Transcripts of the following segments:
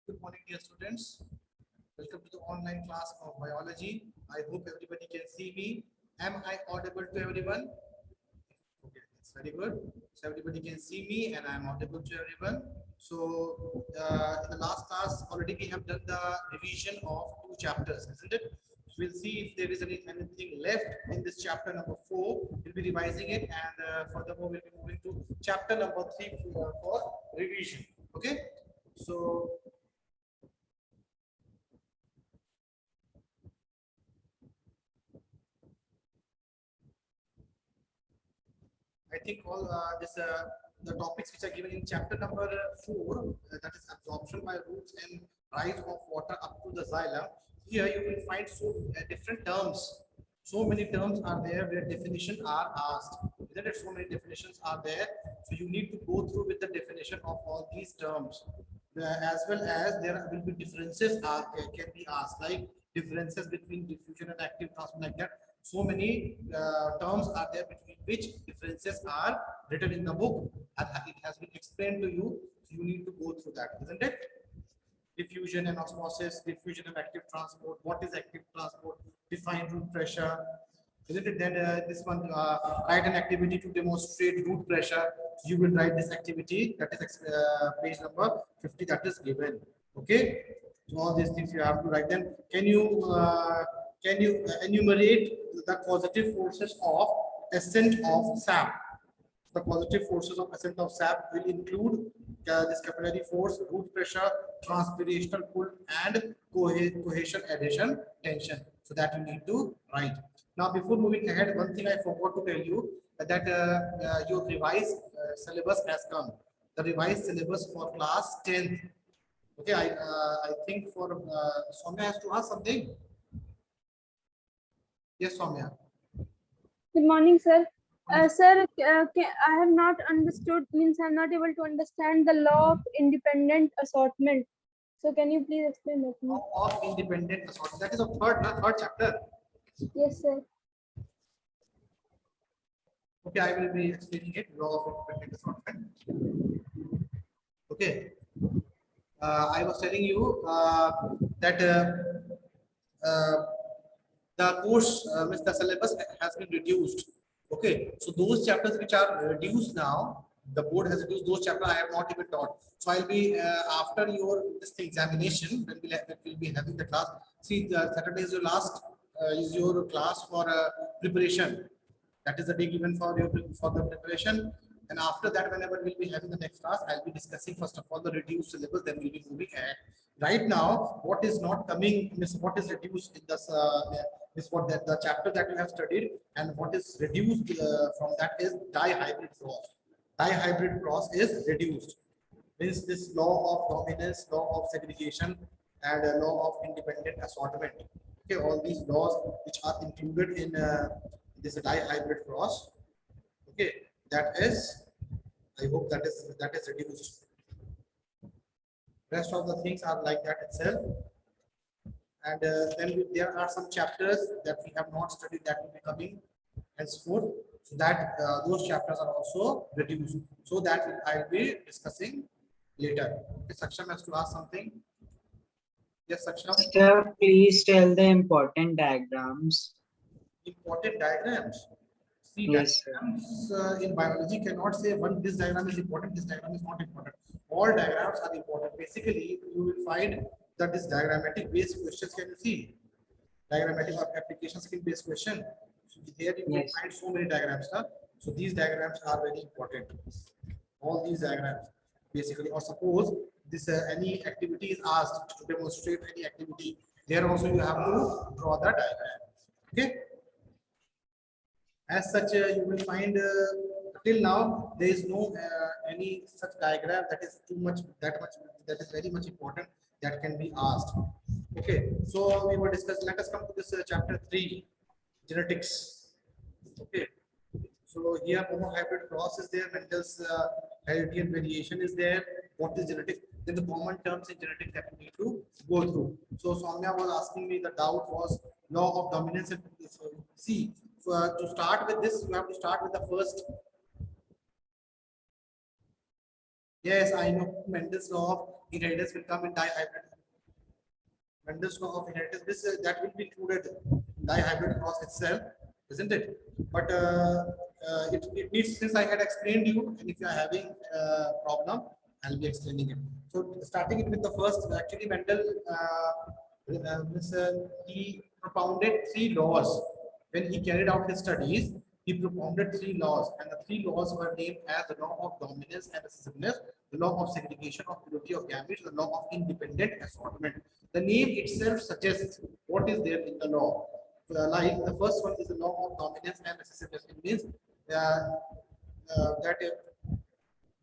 Good morning, dear students. Welcome to the online class of biology. I hope everybody can see me. Am I audible to everyone? Okay, that's very good. So everybody can see me and I'm audible to everyone. So in the last class already we have done the revision of 2 chapters, isn't it? We'll see if there is anything left in this chapter number 4. We'll be revising it, and furthermore we'll be moving to chapter number 3 for revision. Okay, so I think all the topics which are given in chapter number 4, that is absorption by roots and rise of water up to the xylem. Here you will find so different terms. So many terms are there where definition are asked. Isn't it? So many definitions are there. So you need to go through with the definition of all these terms. As well as there will be differences can be asked, like differences between diffusion and active transfer, like that. So many terms are there between which differences are written in the book, and it has been explained to you. So you need to go through that, isn't it? Diffusion and osmosis, diffusion and active transport. What is active transport? Define root pressure. Isn't it? Then this one, write an activity to demonstrate root pressure. You will write this activity. That is page number 50. That is given. Okay. So all these things you have to write. Then can you enumerate the positive forces of ascent of sap? The positive forces of ascent of sap will include this capillary force, root pressure, transpirational pull, and cohesion, adhesion, tension. So that you need to write. Now, before moving ahead, one thing I forgot to tell you that your revised syllabus has come. The revised syllabus for class 10th. Okay, I think for Soumya has to ask something. Yes, Soumya. Good morning, sir. Sir, I have not understood, means I'm not able to understand the law of independent assortment. So can you please explain that to me? Law of independent assortment. That is a third chapter. Yes, sir. Okay, I will be explaining it. Law of independent assortment. Okay. I was telling you that the course, the syllabus has been reduced. Okay, so those chapters which are reduced now, the board has reduced those chapters. I have not even taught. So I'll be after your this examination when we'll be having the class. See, the Saturday is your class for preparation. That is the day given for the preparation. And after that, whenever we'll be having the next class, I'll be discussing first of all the reduced syllabus. Then we'll be moving ahead. Right now, what is not coming, what is reduced in this is what the chapter that you have studied, and what is reduced from that is dihybrid cross. Dihybrid cross is reduced. Means this law of dominance, law of segregation, and law of independent assortment. Okay, all these laws which are included in this dihybrid cross. Okay, that is, I hope that is reduced. Rest of the things are like that itself. And then there are some chapters that we have not studied that will be coming henceforth. So that those chapters are also reduced. So that I'll be discussing later. Okay, Saksham has to ask something. Yes, Saksham. Sir, please tell the important diagrams. Important diagrams. See, Yes, diagrams in biology cannot say this diagram is important, this diagram is not important. All diagrams are important. Basically, you will find that this diagrammatic based questions can you see. Diagrammatic or application skill based question. So here you will find so many diagrams. Huh? So these diagrams are very important. All these diagrams, basically, or suppose this any activity is asked to demonstrate any activity. There also you have to draw the diagram. Okay. As such, you will find till now there is no any such diagram that is that is very much important that can be asked. Okay, so we were discussing. Let us come to this chapter 3, genetics. Okay, so here homohybrid cross is there, Mendel's heredity and variation is there. What is genetics? Then the common terms in genetics that we need to go through. So Soumya was asking me, the doubt was law of dominance and see. To start with this, you have to start with the first. Yes, I know Mendel's law of inheritance will come in dihybrid. Mendel's law of inheritance, this that will be included dihybrid cross itself, isn't it? But it needs, since I had explained you, and if you are having problem, I'll be explaining it. So starting it with the first, actually Mendel he propounded 3 laws when he carried out his studies. He propounded 3 laws, and the 3 laws were named as the law of dominance and recessiveness, the law of segregation of purity of gametes, the law of independent assortment. The name itself suggests what is there in the law. Like the first one is the law of dominance and recessiveness. It means that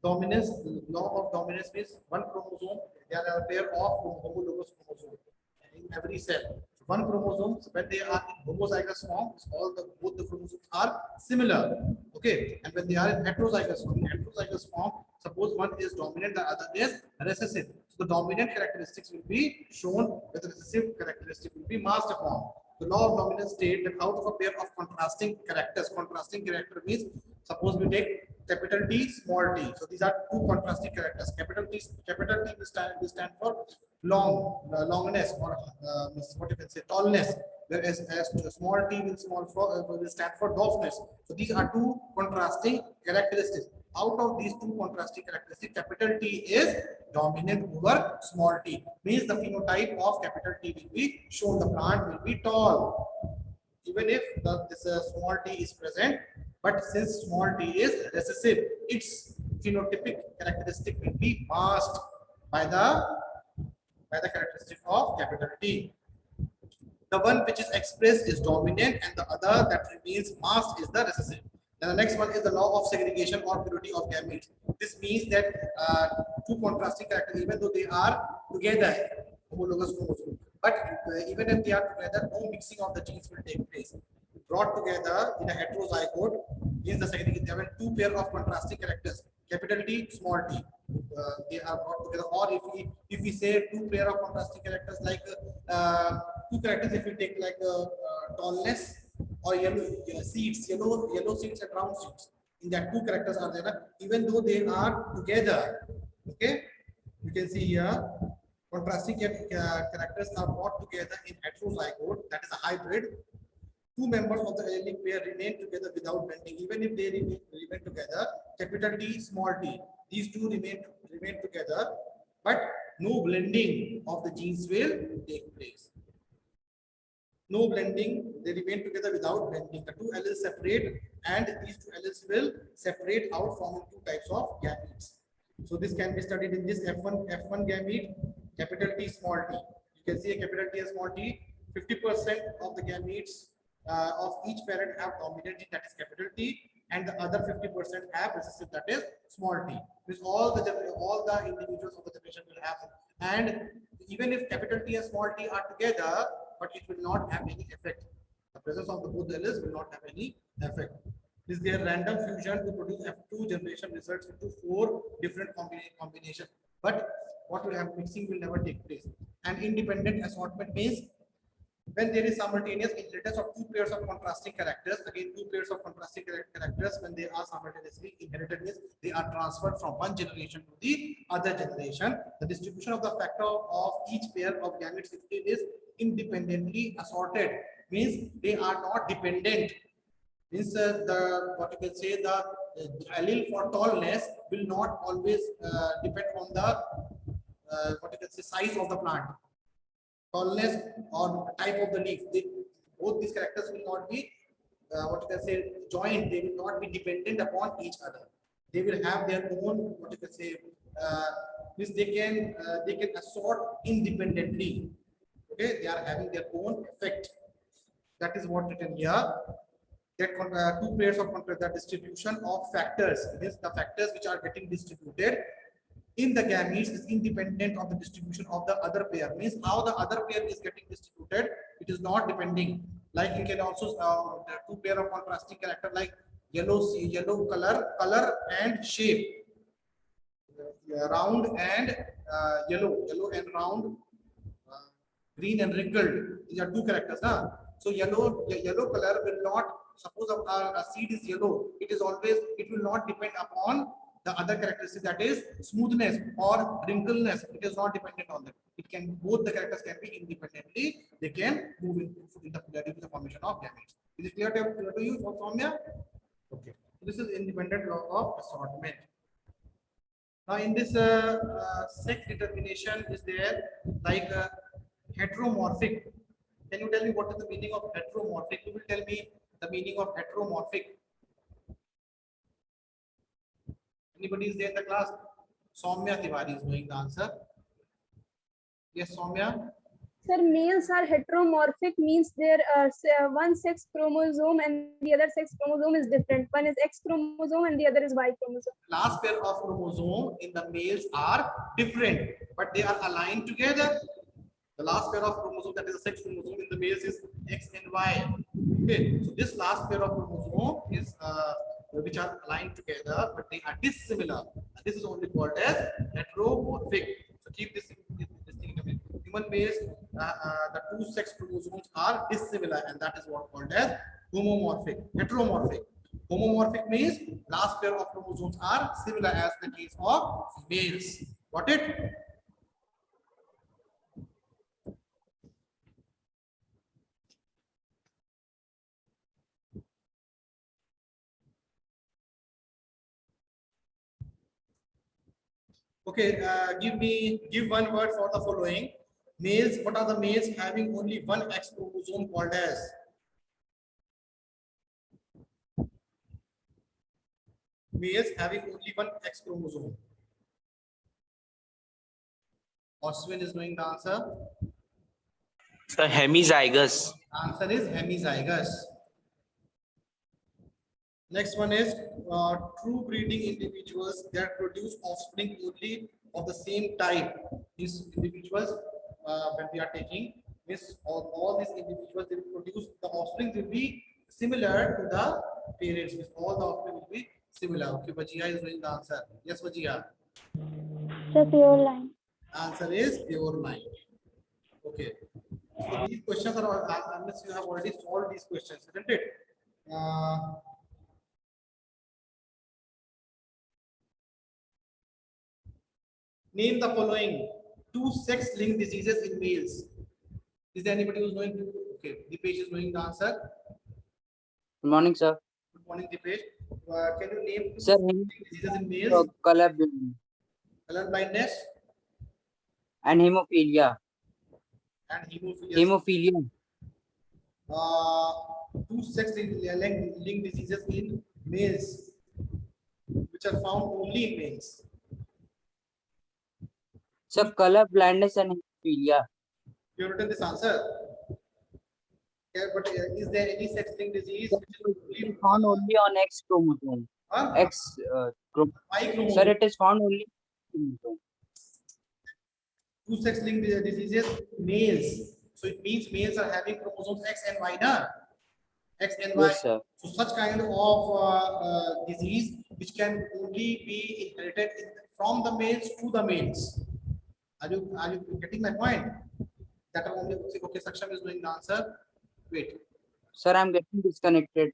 dominance, law of dominance means one chromosome, there are a pair of homologous chromosomes in every cell. So one chromosome, when they are in homozygous form, both the chromosomes are similar. Okay, and when they are in heterozygous form, suppose one is dominant, the other is recessive. So the dominant characteristics will be shown, but the recessive characteristic will be masked upon. The law of dominance states that out of a pair of contrasting characters, contrasting character means, suppose we take capital T, small t. So these are 2 contrasting characters. Capital T will stand for longness, or what you can say, tallness, whereas small t will stand for dwarfness. So these are 2 contrasting characteristics. Out of these 2 contrasting characteristics, capital T is dominant over small t. Means the phenotype of capital T will be shown. The plant will be tall, even if this small t is present. But since small t is recessive, its phenotypic characteristic will be masked by the characteristic of capital T. The one which is expressed is dominant, and the other that remains masked is the recessive. Then the next one is the law of segregation or purity of gametes. This means that 2 contrasting characters, even though they are together, homologous chromosomes, but even if they are together, no mixing of the genes will take place. Brought together in a heterozygote is the segregation. There are 2 pair of contrasting characters, capital T, small t. They are brought together. Or if we say 2 pair of contrasting characters, like 2 characters, if we take like tallness or yellow seeds, yellow seeds and round seeds, in that 2 characters are there. Even though they are together, okay, you can see here contrasting characters are brought together in heterozygote, that is a hybrid. 2 members of the allelic pair remain together without bending. Even if they remain together, capital T, small t, these 2 remain together, but no blending of the genes will take place. No blending, they remain together without blending. The 2 alleles separate, and these 2 alleles will separate out, forming 2 types of gametes. So this can be studied in this F1 gamete, capital T, small t. You can see a capital T and small t. 50% of the gametes of each parent have dominant gene, that is capital T, and the other 50% have recessive, that is small t. Because all the individuals of the generation will have it. And even if capital T and small t are together, but it will not have any effect. The presence of the both alleles will not have any effect. This their random fusion to produce F2 generation results into 4 different combinations. But what will happen? Mixing will never take place. And independent assortment means when there is simultaneous inheritance of 2 pairs of contrasting characters, again 2 pairs of contrasting characters, when they are simultaneously inherited, means they are transferred from one generation to the other generation. The distribution of the factor of each pair of gametes is independently assorted, means they are not dependent. Means the what you can say, the allele for tallness will not always depend on the what you can say, size of the plant, tallness or type of the leaf. Both these characters will not be what you can say joined. They will not be dependent upon each other. They will have their own what you can say. Means they can assort independently. Okay, they are having their own effect. That is what written here. That 2 pairs of contrast, the distribution of factors, means the factors which are getting distributed in the gametes is independent of the distribution of the other pair. Means how the other pair is getting distributed, it is not depending. Like you can also 2 pair of contrasting character, like yellow color and shape, round and yellow and round, green and wrinkled. These are 2 characters. So yellow color will not, suppose a seed is yellow, it will not depend upon The other characteristic, that is smoothness or wrinkleness, it is not dependent on that. It can, both the characters can be independently, they can move in the formation of gametes. Is it clear to you, Soumya? Okay. So this is independent law of assortment. Now in this sex determination is there like heteromorphic. Can you tell me what is the meaning of heteromorphic? You will tell me the meaning of heteromorphic. Anybody is there in the class? Soumya Tiwari is knowing the answer. Yes, Soumya. Sir, males are heteromorphic, means their one sex chromosome and the other sex chromosome is different. One is X chromosome and the other is Y chromosome. Last pair of chromosome in the males are different, but they are aligned together. The last pair of chromosome, that is the sex chromosome in the males, is X and Y. Okay, so this last pair of chromosome is which are aligned together, but they are dissimilar. And this is only called as heteromorphic. So keep this thing in mind. Human males, the two sex chromosomes are dissimilar, and that is what called as homomorphic. Heteromorphic. Homomorphic means last pair of chromosomes are similar as the case of males. Got it? Okay, give one word for the following. Males, what are the males having only one X chromosome called as? Males having only one X chromosome. Oswin is knowing the answer. The hemizygous. Answer is hemizygous. Next one is true breeding individuals that produce offspring only of the same type. These individuals, when we are taking this, all these individuals, they will produce, the offspring will be similar to the parents. All the offspring will be similar. Okay, Vajia is knowing the answer. Yes, Vajia. Sir, pure line. Answer is pure line. Okay. So these questions are, unless you have already solved these questions, isn't it? Name the following two sex-linked diseases in males. Is there anybody who's knowing? Okay, Dipesh is knowing the answer. Good morning, sir. Good morning, Dipesh. Can you name two Sir, sex-linked diseases in males? color blindness Color blindness and hemophilia. and hemophilia. Hemophilia. Two sex-linked diseases in males, which are found only in males. Sir, color blindness and hemophilia. You have written this answer. Yeah, but is there any sex-linked disease which It is is found only on X chromosome. X chromosome. Y chromosome? Sir, it is found only chromosome. Two sex-linked diseases, males. So it means males are having chromosomes X and Y, na? X and Y. Yes, sir. So such kind of disease which can only be inherited from the males to the males. Are you getting my point? That are only okay. Saksham is doing the answer. Wait, Sir, I'm getting disconnected.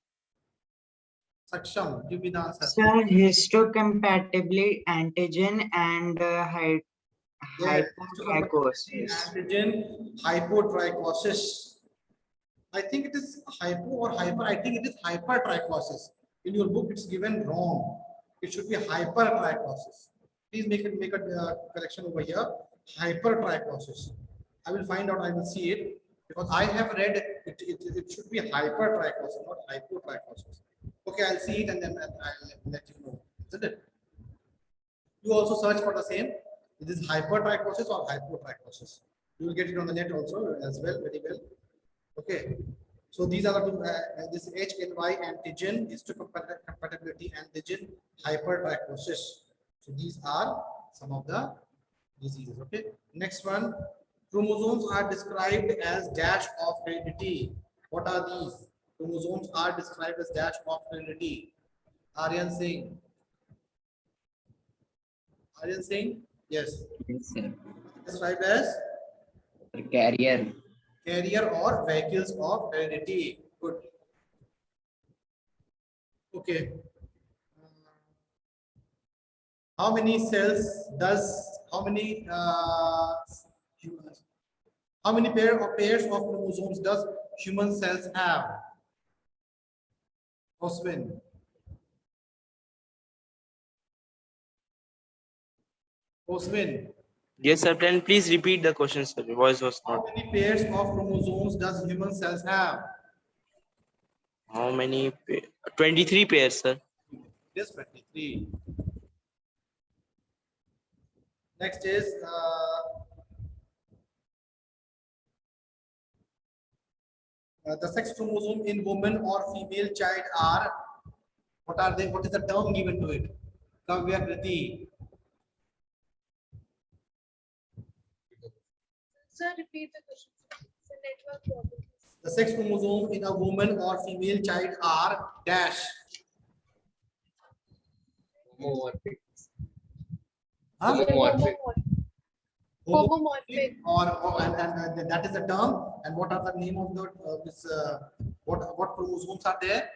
Saksham, give me the answer. Sir, histocompatibility antigen and Yes, hypotrichosis. antigen hypotrichosis. I think it is hypo or hyper. I think it is hypertrichosis. In your book, it's given wrong. It should be hypertrichosis. Please make a correction over here. Hypertrichosis. I will find out. I will see it because I have read it. It should be hypertrichosis, not hypotrichosis. Okay, I'll see it and then I'll let you know. Isn't it? You also search for the same. It is hypertrichosis or hypotrichosis. You will get it on the net also as well, very well. Okay. So these are the two, this H and Y antigen, histocompatibility antigen, hypertrichosis. So these are some of the diseases. Okay. Next one, chromosomes are described as dash of heredity. What are these? Chromosomes are described as dash of heredity. Aryan Singh. Aryan Singh. Yes. Yes, sir. Described as Carrier. carrier or vehicles of heredity. Good. Okay. How many cells does how many pairs of chromosomes does human cells have? Oswin. Oswin. Yes, sir. Can you please repeat the question, sir? Your voice was How not. many pairs of chromosomes does human cells have? How many? 23 pairs, sir. Yes, 23. Next is the sex chromosome in woman or female child are, what are they? What is the term given to it? Kavya Kriti. Sir, repeat the question. It's a network problem. The sex chromosome in a woman or female child are dash. Homomorphic. Huh? Homomorphic. Homomorphic. And that is the term. And what are the name of the what chromosomes are there?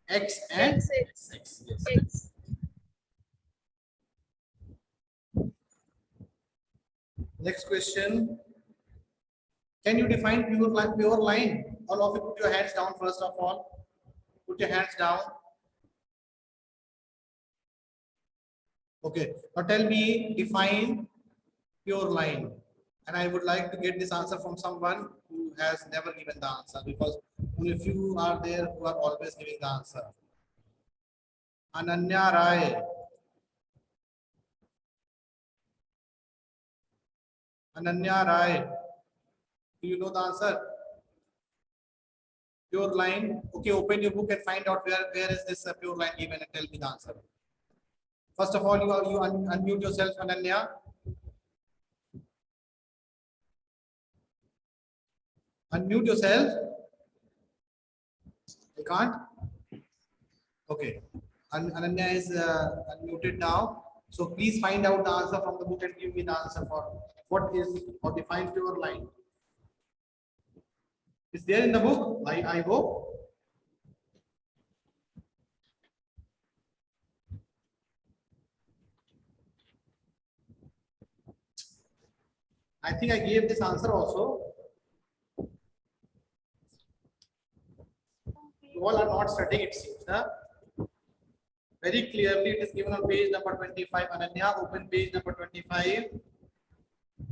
X and X. X. Yes. X. Next question. Can you define pure line? Pure line. All of you put your hands down first of all. Put your hands down. Okay. Now tell me, define pure line. And I would like to get this answer from someone who has never given the answer, because only few are there who are always giving the answer. Ananya Rai. Ananya Rai. Do you know the answer? Pure line. Okay, open your book and find out where is this pure line given and tell me the answer. First of all, you unmute yourself, Ananya. Unmute yourself. You can't? Okay. Ananya is unmuted now. So please find out the answer from the book and give me the answer for what is or define pure line. Is there in the book? I hope. I think I gave this answer also. You all are not studying, it seems. Huh? Very clearly, it is given on page number 25. Ananya, open page number 25.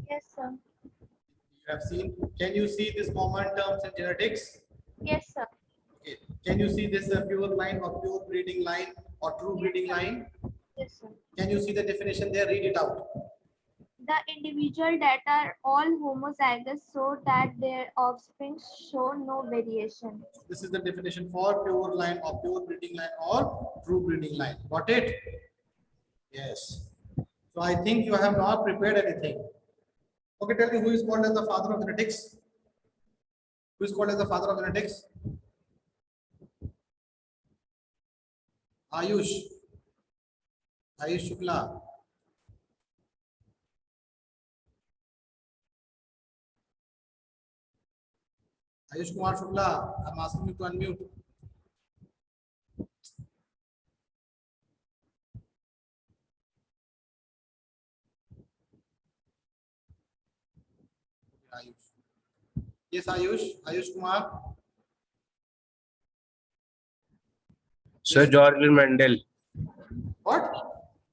Yes, sir. You have seen. Can you see this common terms in genetics? Yes, sir. Okay. Can you see this pure line or pure breeding line or true breeding line? Yes, sir. Can you see the definition there? Read it out. The individual that are all homozygous so that their offspring show no variation. This is the definition for pure line or pure breeding line or true breeding line. Got it? Yes. So I think you have not prepared anything. Okay, tell me who is called as the father of genetics? Who is called as the father of genetics? Ayush. Ayush Shukla. Ayush Kumar Shukla, I'm asking you to unmute. Ayush. Yes, Ayush. Ayush Kumar. Sir George Mendel. What?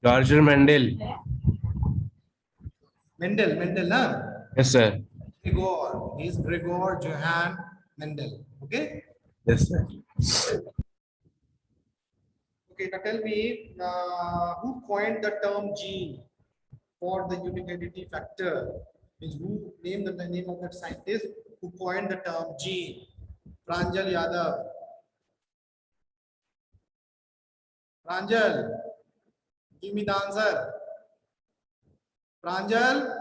George Mendel. Mendel, huh? Yes, sir. Gregor. He's Gregor Johann Mendel. Okay? Yes, sir. Okay, now tell me who coined the term gene for the unique identity factor? Means who named the name of that scientist who coined the term gene? Pranjal Yadav. Pranjal, give me the answer. Pranjal.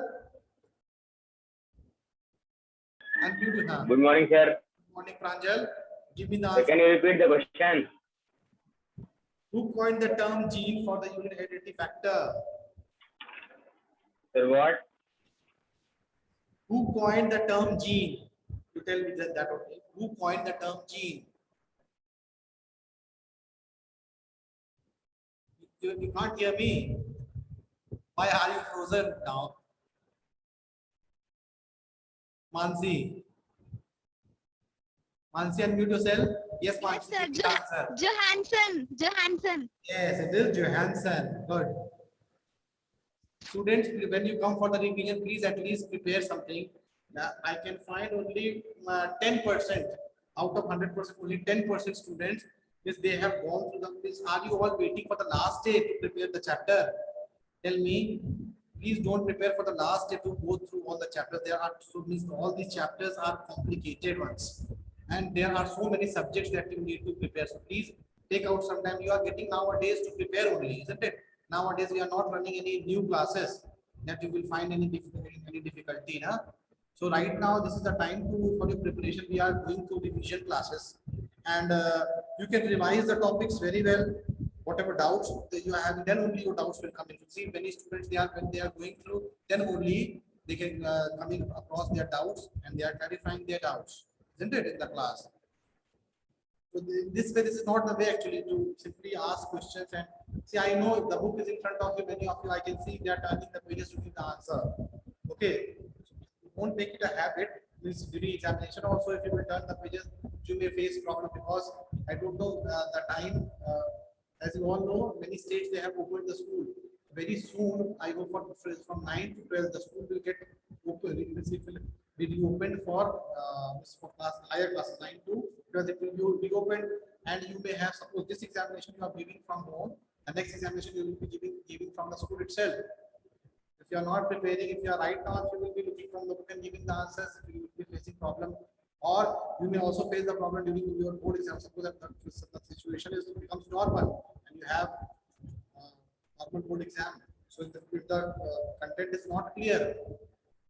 Unmute her. Good morning, sir. Good morning, Pranjal. Give me the Sir, answer. can you repeat the question? Who coined the term gene for the unique identity factor? Sir, what? Who coined the term gene? You tell me that only. Who coined the term gene? You can't hear me. Why are you frozen now? Mansi. Mansi, unmute yourself. Yes, Mansi. sir. give the answer. Johansson. Yes, it is Johansson. Good. Students, when you come for the revision, please at least prepare something. I can find only 10% out of 100%, only 10% students, if they have gone through the quiz. Are you all waiting for the last day to prepare the chapter? Tell me. Please don't prepare for the last day to go through all the chapters. There are so means all these chapters are complicated ones, and there are so many subjects that you need to prepare. So please take out some time. You are getting nowadays to prepare only, isn't it? Nowadays we are not running any new classes that you will find any difficulty. Nah? So right now this is the time to for your preparation. We are going through revision classes, and you can revise the topics very well. Whatever doubts that you have, then only your doubts will come in. See, many students they are when they are going through, then only they can coming across their doubts and they are clarifying their doubts, isn't it, in the class? So this way, this is not the way actually to simply ask questions and see. I know the book is in front of you. Many of you, I can see they are turning the pages to give the answer. Okay, don't make it a habit. This during examination also, if you will turn the pages, you may face problem because I don't know the time. As you all know, many states they have opened the school. Very soon, I go for from 9 to 12, the school will get open. It will be opened for class higher classes 9 to 12. It will be opened, and you may have suppose this examination you are giving from home. The next examination you will be giving from the school itself. If you are not preparing, if you are right now, if you will be looking from the book and giving the answers, you will be facing problem. Or you may also face the problem during your board exam. Suppose that the situation is becomes normal and you have normal board exam. So if the content is not clear,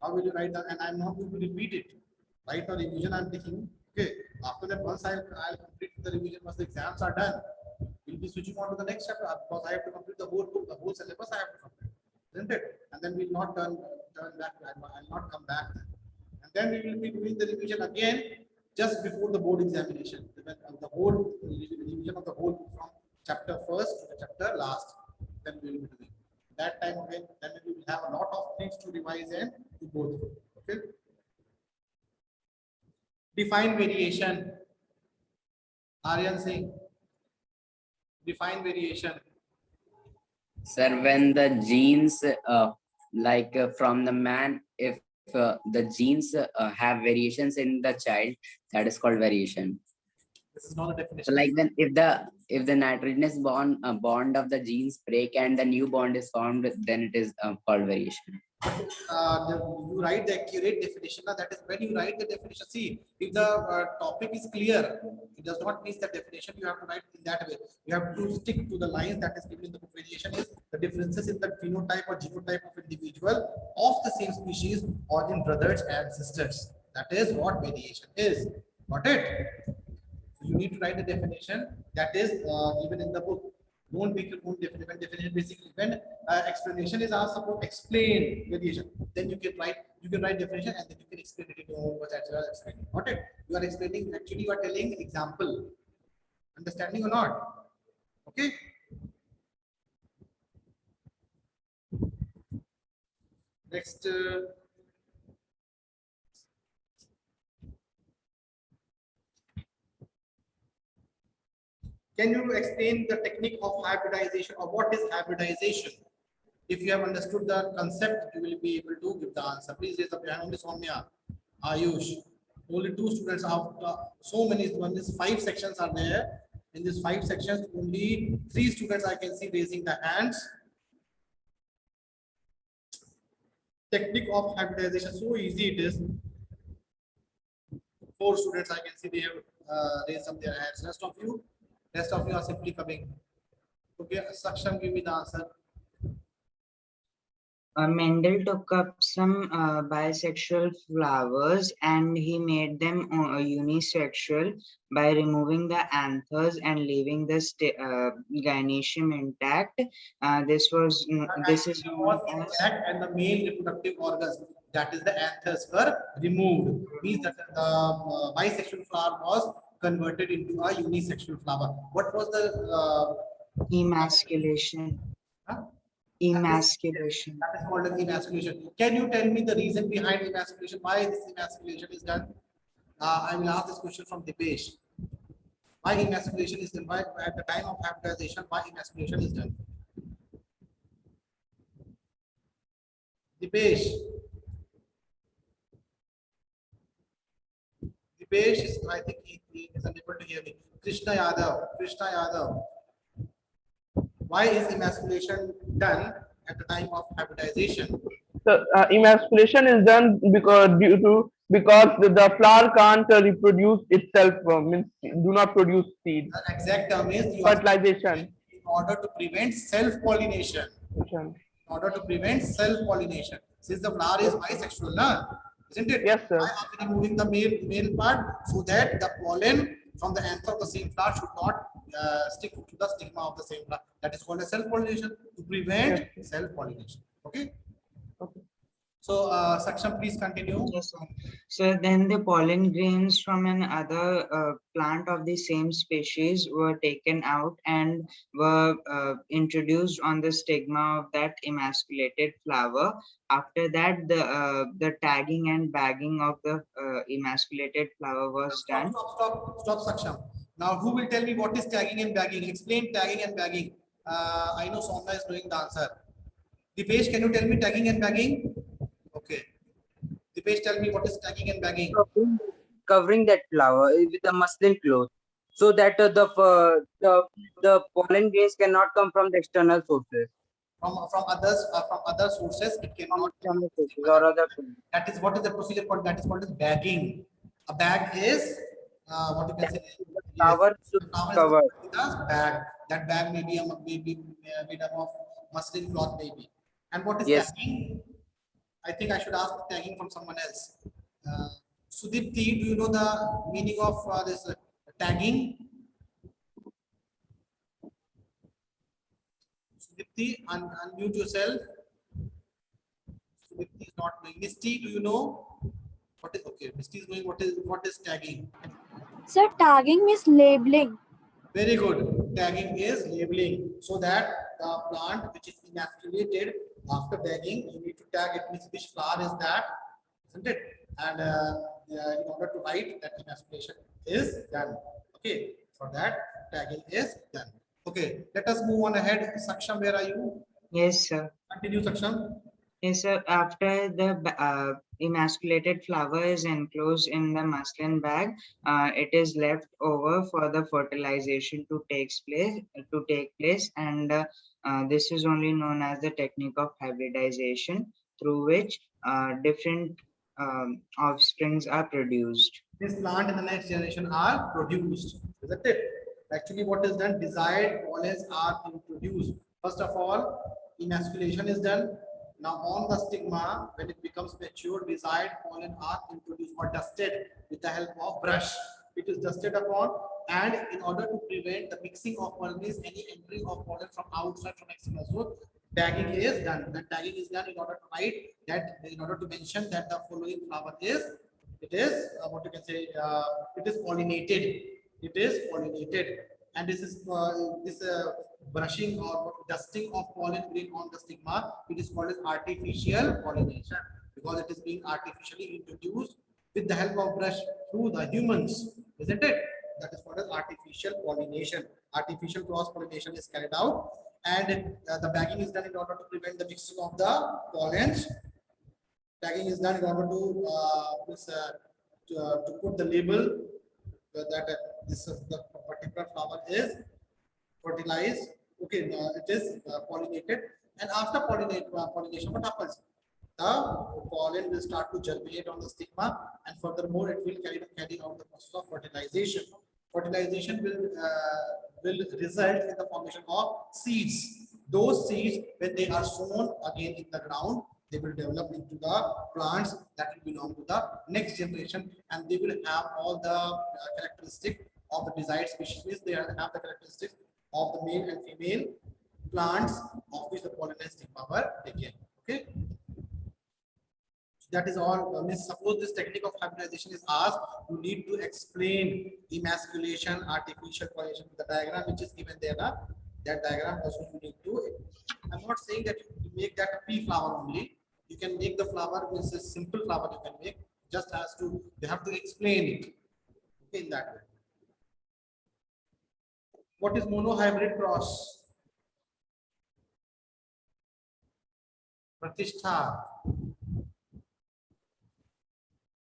how will you write that? And I'm not going to repeat it. Right now, revision I'm taking. Okay. After that, once I'll complete the revision, once the exams are done, we'll be switching on to the next chapter because I have to complete the whole book, the whole syllabus I have to complete, isn't it? And then we'll not turn back. I'll not come back. And then we will be doing the revision again just before the board examination. The whole revision of the whole book from chapter first to the chapter last. Then we will be doing that time again. Then we will have a lot of things to revise and to go through. Okay. Define variation. Aryan Singh. Define variation. Sir, when the genes from the man, if the genes have variations in the child, that is called variation. This is not a definition. So like when if the nitrogenous bond of the genes break and the new bond is formed, then it is called variation. You write the accurate definition. That is when you write the definition. See, if the topic is clear, it does not mean the definition. You have to write in that way. You have to stick to the lines that is given in the book. Variation is the differences in the phenotype or genotype of individual of the same species or in brothers and sisters. That is what variation is. Got it? You need to write the definition that is given in the book. Don't make your own definition. Definition basically when explanation is asked about explain variation, then you can write definition and then you can explain it in your own words as well as explaining. Got it? You are explaining, actually you are telling example. Understanding or not? Okay. Next. Can you explain the technique of hybridization or what is hybridization? If you have understood the concept, you will be able to give the answer. Please raise up your hand. Only Soumya, Ayush. Only 2 students out. So many. When these 5 sections are there, in these 5 sections, only 3 students I can see raising the hands. Technique of hybridization. So easy it is. 4 students I can see they have raised up their hands. Rest of you are simply coming. Okay, Saksham, give me the answer. Mendel took up some bisexual flowers and he made them unisexual by removing the anthers and leaving the gynoecium intact. This is known as intact and the male reproductive organs, that is the anthers, were removed. Means that the bisexual flower was converted into a unisexual flower. What was the emasculation. huh? Emasculation. That is called as emasculation. Can you tell me the reason behind emasculation? Why this emasculation is done? I will ask this question from Dipesh. Why emasculation is done? Why at the time of hybridization, why emasculation is done? Dipesh. Dipesh is, I think he is unable to hear me. Krishna Yadav. Krishna Yadav. Why is emasculation done at the time of hybridization? So emasculation is done because the flower can't reproduce itself, means do not produce seed. The exact term is you are Fertilization. in order to prevent self-pollination. In order to prevent self-pollination. Since the flower is bisexual, na? Isn't it? Yes, sir. Why are we removing the male part so that the pollen from the anther of the same flower should not stick to the stigma of the same flower. That is called a self-pollination, to prevent self-pollination. Okay. Okay. So, Saksham, please continue. Yes, sir. So then the pollen grains from another plant of the same species were taken out and were introduced on the stigma of that emasculated flower. After that, the tagging and bagging of the emasculated flower was done. Stop, Saksham. Now, who will tell me what is tagging and bagging? Explain tagging and bagging. I know Somna is doing the answer. Dipesh, can you tell me tagging and bagging? Okay. Dipesh, tell me what is tagging and bagging. Covering that flower with a muslin cloth so that the pollen grains cannot come from the external sources. From other sources, it cannot. External sources or other. That is what is the procedure called? That is called as bagging. A bag is what you can say. Flower should Flower is covered. with a bag. That bag may be made up of muslin cloth, maybe. And what is Yes. tagging? I think I should ask tagging from someone else. Sudipti, do you know the meaning of this tagging? Sudipti, unmute yourself. Sudipti is not knowing. Misty, do you know? What is okay? Misty is knowing what is tagging. Sir, tagging means labeling. Very good. Tagging is labeling, so that the plant which is emasculated after bagging, you need to tag it, means which flower is that, isn't it? And in order to write that emasculation is done. Okay, for that tagging is done. Okay, let us move on ahead. Saksham, where are you? Yes, sir. Continue, Saksham. Yes, sir. After the emasculated flower is enclosed in the muslin bag, it is left over for the fertilization to take place, and this is only known as the technique of hybridization, through which different offsprings are produced. This plant in the next generation are produced, isn't it? Actually, what is done? Desired pollens are introduced. First of all, emasculation is done. Now on the stigma, when it becomes mature, desired pollen are introduced or dusted with the help of brush. It is dusted upon, and in order to prevent the mixing of pollen, any entry of pollen from outside from external source, tagging is done. The tagging is done in order to write that, in order to mention that the following flower is, it is what you can say, it is pollinated. It is pollinated, and this is brushing or dusting of pollen grain on the stigma. It is called as artificial pollination, because it is being artificially introduced with the help of brush through the humans, isn't it? That is called as artificial pollination. Artificial cross pollination is carried out, and the bagging is done in order to prevent the mixing of the pollens. Tagging is done in order to put the label that this the particular flower is fertilized. Okay, it is pollinated, and after pollination, what happens? The pollen will start to germinate on the stigma, and furthermore, it will carry out the process of fertilization. Fertilization will result in the formation of seeds. Those seeds, when they are sown again in the ground, they will develop into the plants that will belong to the next generation, and they will have all the characteristics of the desired species. They have the characteristics of the male and female plants of which the pollen and stigma were taken. Okay. That is all. Suppose this technique of hybridization is asked, you need to explain emasculation, artificial pollination, the diagram which is given there. That diagram also you need to I'm not saying that you make that a pea flower only. You can make the flower with a simple flower you can make, just as to, you have to explain it. Okay, in that way. What is monohybrid cross? Pratishtha.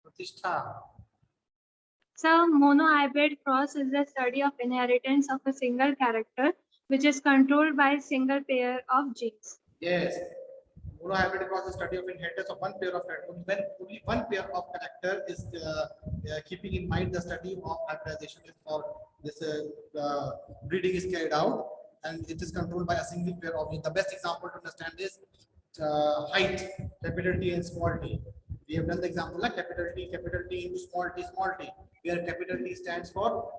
Pratishtha. So, monohybrid cross is the study of inheritance of a single character which is controlled by a single pair of genes. Yes. Monohybrid cross is the study of inheritance of one pair of character. When only one pair of character is keeping in mind the study of hybridization is for this breeding is carried out, and it is controlled by a single pair of genes. The best example to understand is height, capital T and small t. We have done the example like capital T into small t, where capital T stands for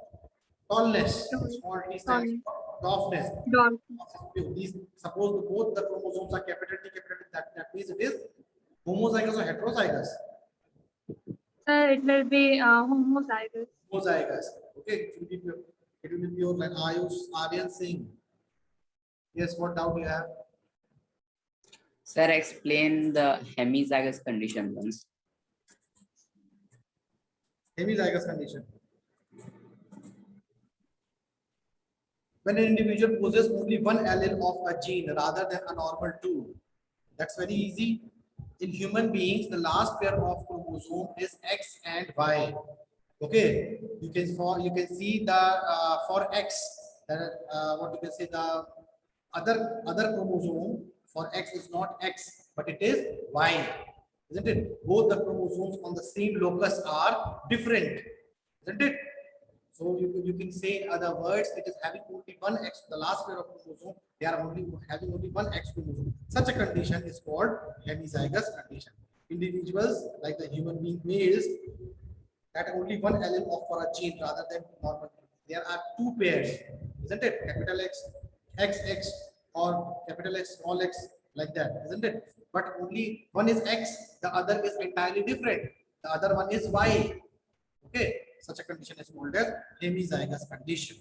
tallness, small t stands for dwarfness. These, suppose both the chromosomes are capital T, that means it is homozygous or heterozygous. So, it will be homozygous. Homozygous. Okay, it will be pure. It will be pure like Ayush Aryan Singh. Yes, what doubt you have? Sir, explain the hemizygous condition once. Hemizygous condition. When an individual possesses only one allele of a gene rather than a normal two. That's very easy. In human beings, the last pair of chromosome is X and Y. Okay, you can see the for X, what you can say, the other chromosome for X is not X, but it is Y, isn't it? Both the chromosomes on the same locus are different, isn't it? So you can say in other words, it is having only one X, the last pair of chromosome, they are only having only one X chromosome. Such a condition is called hemizygous condition. Individuals like the human being males that only one allele of for a gene rather than normal. There are two pairs, isn't it? Capital X, XX, or capital X, small x, like that, isn't it? But only one is X, the other is entirely different. The other one is Y. Okay, such a condition is called as hemizygous condition.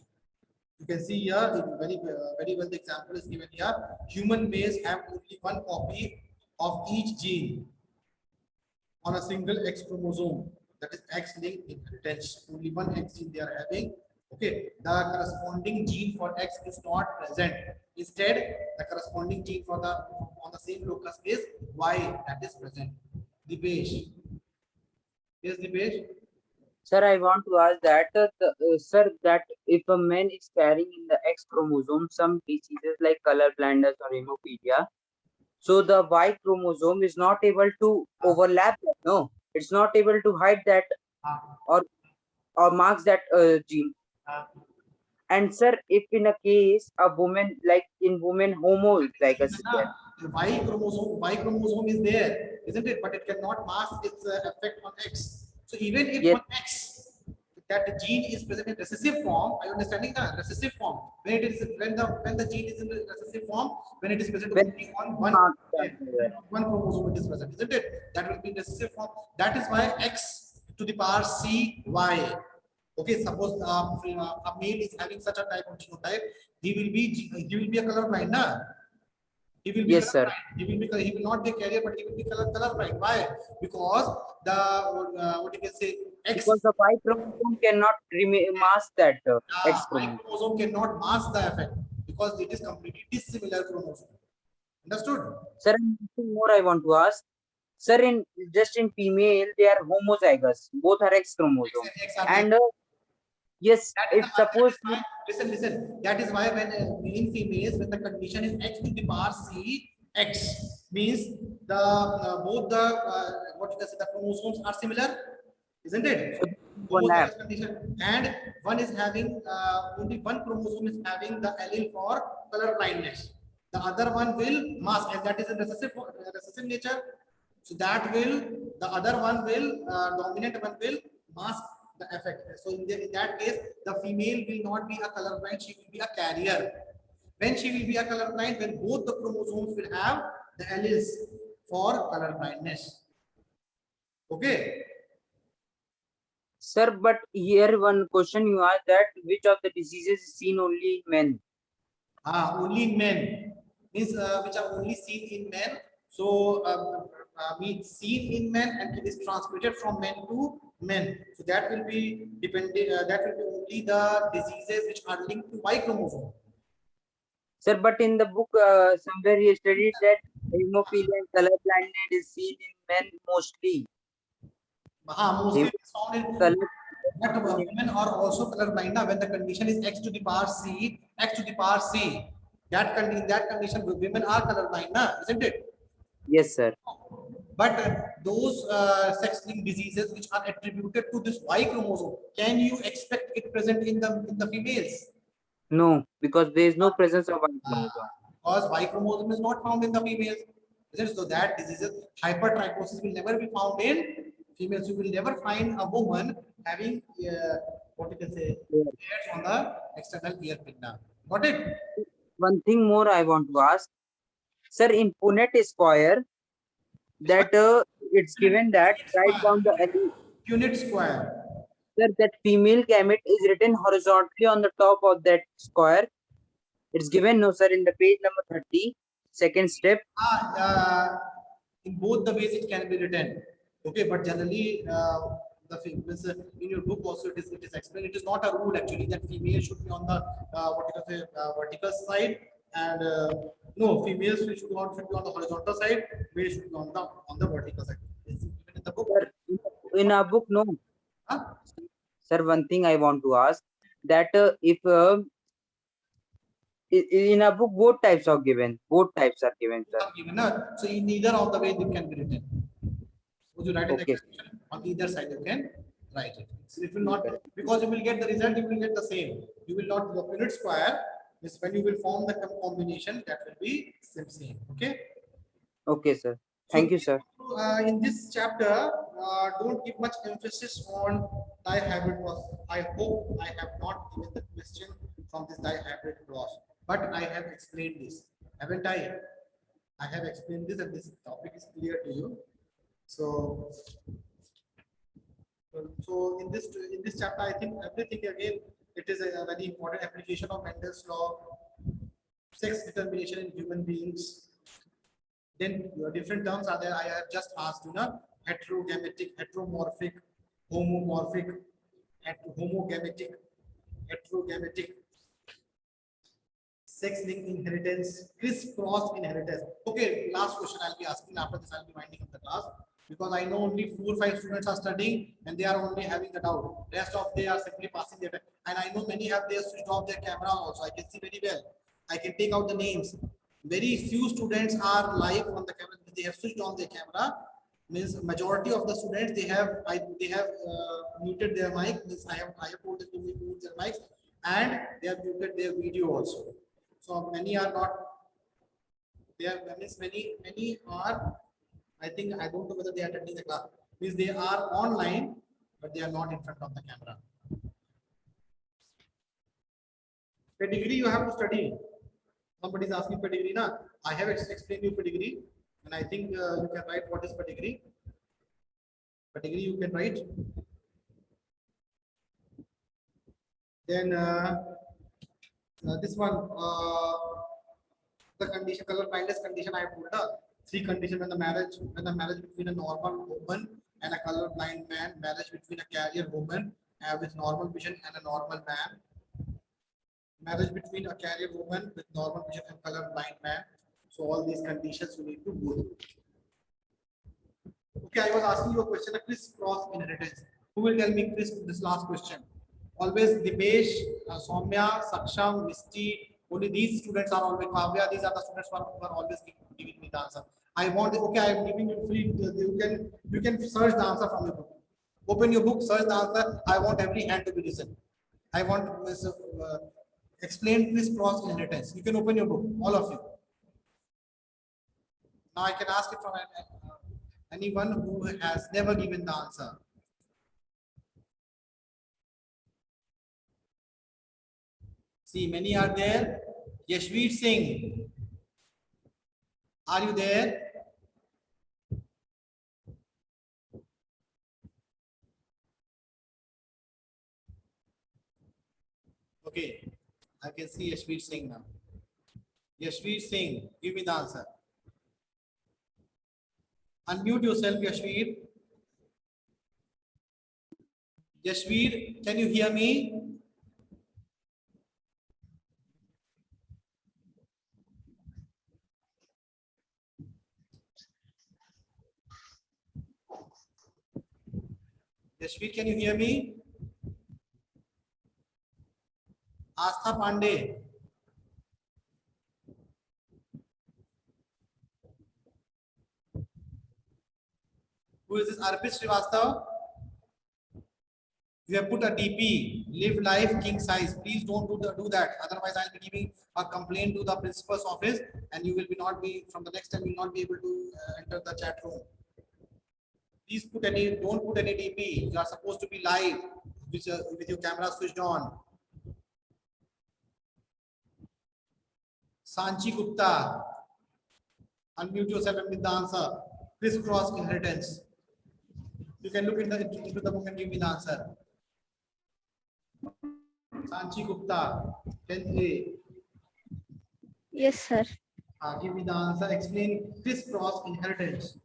You can see here, very well the example is given here. Human males have only one copy of each gene on a single X chromosome. That is X-linked inheritance. Only one X gene they are having. Okay, the corresponding gene for X is not present. Instead, the corresponding gene for the on the same locus is Y, that is present. Dipesh. Yes, Dipesh. Sir, I want to ask that, sir, that if a man is carrying in the X chromosome some diseases like color blindness or hemophilia, so the Y chromosome is not able to overlap that, no, it's not able to hide that or marks that gene. And sir, if in a case a woman, like in woman homozygous is there, Y chromosome is there, isn't it? But it cannot mask its effect on X. So even if yes, on X that gene is present in recessive form, are you understanding the recessive form? When it is when the gene is in the recessive form, when it is present only on one chromosome it is present, isn't it? That will be recessive form. That is why X to the power CY. Okay, suppose a male is having such a type of genotype, he will be a color blind, na? He will be yes, sir. he will not be a carrier, but he will be color blind. Why? Because the what you can say X. Because the Y chromosome cannot mask that X Y chromosome. chromosome cannot mask the effect because it is completely dissimilar chromosome. Understood? Sir, anything more I want to ask. Sir, in female, they are homozygous. Both are X chromosome. And yes, it's supposed to. Listen. That is why when in females, when the condition is X to the power C X, means the both the what you can say the chromosomes are similar, isn't it? Homozygous condition, and one is having only one chromosome is having the allele for color blindness. The other one will mask, and that is a recessive nature. So that will the other one will dominant one will mask the effect. So in that case, the female will not be a colorblind, she will be a carrier. When she will be a colorblind, when both the chromosomes will have the alleles for color blindness. Okay. Sir, but here one question you asked that which of the diseases is seen only in men? Only in men. means which are only seen in men. So means seen in men and it is transmitted from men to men. So that will be dependent. That will be only the diseases which are linked to Y chromosome. Sir, but in the book, somewhere he studied that hemophilia and color blindness is seen in men mostly. Mostly it is found in Color, but women are also colorblind now when the condition is x to the power c, x to the power c. In that condition, women are colorblind, na, isn't it? yes, sir. But those sex-linked diseases which are attributed to this Y chromosome, can you expect it present in the females? No, because there is no presence of Y chromosome. Because Y chromosome is not found in the females. Isn't it? So that diseases, hypertrichosis will never be found in females. You will never find a woman having what you can say hairs on the external ear pinna. Got it? One thing more I want to ask, sir, in Punnett square, that it's given that write down the Punnett square. Sir, that female gamete is written horizontally on the top of that square. It's given, no, sir, in the page number 30, second step. In both the ways it can be written. Okay, but generally, in your book also it is explained. It is not a rule actually that female should be on the what you can say vertical side, and no, females should be on the horizontal side. Male should be on the vertical side. It's given in the book. Sir, in our book, no. Huh? Sir, one thing I want to ask that if in a book both types are given, sir. So in either of the way it can be written. Would you write it Okay. on either side? You can write it. So it will not, because you will get the result. You will get the same. You will not the Punnett square. Is when you will form the combination, that will be same. Okay. Okay, sir. Thank you, sir. In this chapter, don't give much emphasis on dihybrid cross. I hope I have not given the question from this dihybrid cross, but I have explained this, haven't I? I have explained this, and this topic is clear to you. So in this chapter, I think everything again, it is a very important application of Mendel's law, sex determination in human beings. Then different terms are there. I have just asked you, na, heterogametic, heteromorphic, homomorphic, homogametic, heterogametic, sex-linked inheritance, criss-cross inheritance. Okay, last question I'll be asking. After this, I'll be winding up the class because I know only 4 or 5 students are studying and they are only having the doubt. Rest of they are simply passing their time. And I know many have their switched off their camera also. I can see very well. I can take out the names. Very few students are live on the camera. They have switched on their camera. Means majority of the students they have muted their mic. Means I have told them to mute their mics, and they have muted their video also. So many are not. There means many are. I think I don't know whether they are attending the class. Means they are online, but they are not in front of the camera. Pedigree you have to study. Somebody is asking pedigree, na? I have explained you pedigree, and I think you can write what is pedigree. Pedigree you can write. Then this one, the condition, color blindness condition I have told her. 3 conditions when the marriage between a normal woman and a color blind man, marriage between a carrier woman with normal vision and a normal man. Marriage between a carrier woman with normal vision and color blind man. So all these conditions you need to go through. Okay, I was asking you a question, a criss-cross inheritance. Who will tell me this last question? Always Dipesh, Soumya, Saksham, Misty, only these students are always Kavya. These are the students who are always giving me the answer. I want, okay, I am giving you free, you can search the answer from your book. Open your book, search the answer. I want every hand to be listened. I want explain criss-cross inheritance. You can open your book, all of you. Now I can ask it from anyone who has never given the answer. See, many are there. Yashveer Singh, are you there? Okay, I can see Yashveer Singh now. Yashveer Singh, give me the answer. Unmute yourself, Yashveer. Yashveer, can you hear me? Yashveer, can you hear me? Astha Pandey. Who is this? Arpit Srivastav? You have put a DP, live life king size. Please don't do that. Otherwise, I'll be giving a complaint to the principal's office, and you will be not be from the next time. You will not be able to enter the chat room. Please don't put any DP. You are supposed to be live with your camera switched on. Sanchi Gupta, unmute yourself and give the answer. Crisscross inheritance. You can look into the book and give me the answer. Sanchi Gupta, 10th A. Yes, sir. Give me the answer. Explain crisscross inheritance.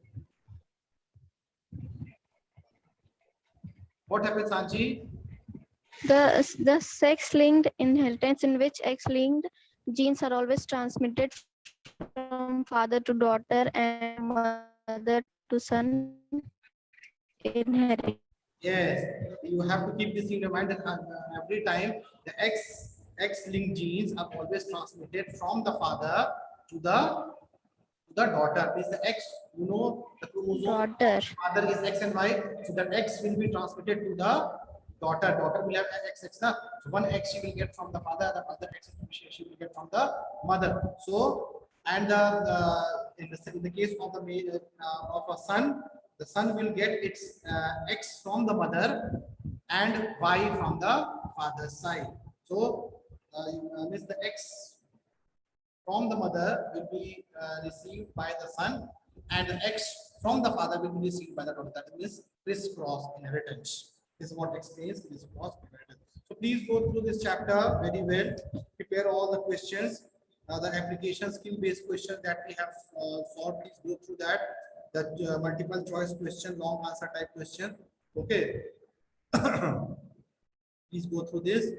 What happens, Sanchi? The sex-linked inheritance in which X-linked genes are always transmitted from father to daughter and mother to son inherit. Yes, you have to keep this in your mind that every time the X-linked genes are always transmitted from the father to the daughter. Is the X, you know, the chromosome Daughter. father is X and Y, so that X will be transmitted to the daughter. Daughter will have XX. So one X she will get from the father, the other X she will get from the mother. So and in the case of the of a son, the son will get its X from the mother and Y from the father's side. So means the X from the mother will be received by the son, and the X from the father will be received by the daughter. That is crisscross inheritance. This is what explains crisscross inheritance. So please go through this chapter very well. Prepare all the questions, the application skill based questions that we have solved. Please go through that. The multiple choice question, long answer type question. Okay. Please go through this,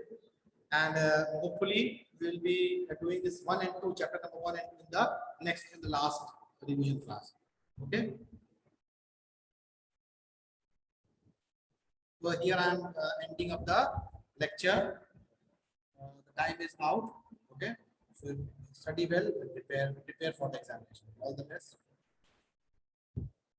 and hopefully we'll be doing this 1 and 2, chapter number 1 and 2 in the last revision class. Okay. So here I am ending up the lecture. The time is out. Okay. So study well and prepare for the examination. All the best.